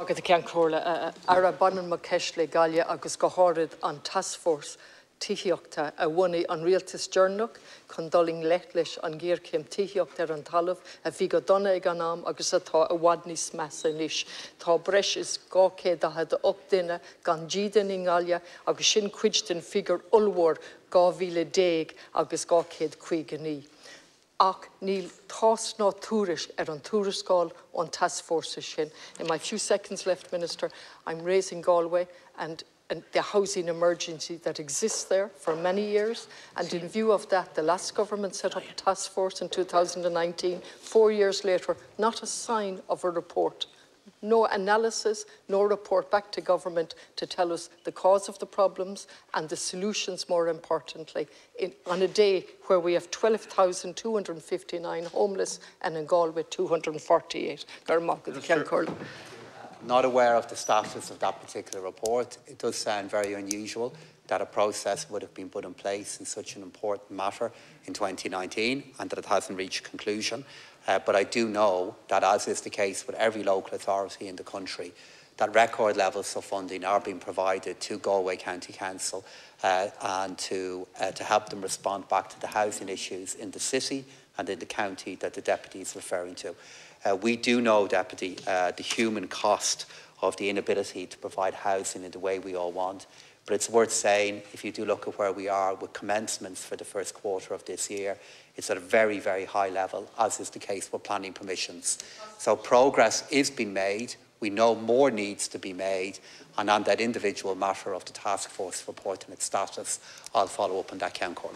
Agad ceann ara banan ma ceisle Galway agus go háirid an Tascfhórsa Tithíochta a bhunaí an rialtas dearnach chun doling leith leis an gghearcéim tithíocht an talamh a bhí go donna ag an am agus atá a bhfad níos measa níos. Tá breis is 208 duine gan ddídan in Galway agus sin cuid den figur ulmhór 2010 agus 250. Ach níl tás ná túris an túriscáil on Tascfhórsa sin. In my few seconds left, Minister, I'm raising Galway and the housing emergency that exists there for many years. And in view of that, the last government set up a task force in 2019. 4 years later, not a sign of a report. No analysis, no report back to government to tell us the cause of the problems and the solutions, more importantly, on a day where we have 12,259 homeless and in Galway 248. Not aware of the status of that particular report. It does sound very unusual that a process would have been put in place in such an important matter in 2019 and that it hasn't reached conclusion. But I do know that, as is the case with every local authority in the country, that record levels of funding are being provided to Galway County Council and to help them respond back to the housing issues in the city and in the county that the Deputy is referring to. We do know, Deputy, the human cost of the inability to provide housing in the way we all want. But it's worth saying, if you do look at where we are with commencements for the first quarter of this year, it's at a very, very high level, as is the case with planning permissions. So progress is being made. We know more needs to be made. And on that individual matter of the task force report and its status, I'll follow up on that, Count Corner.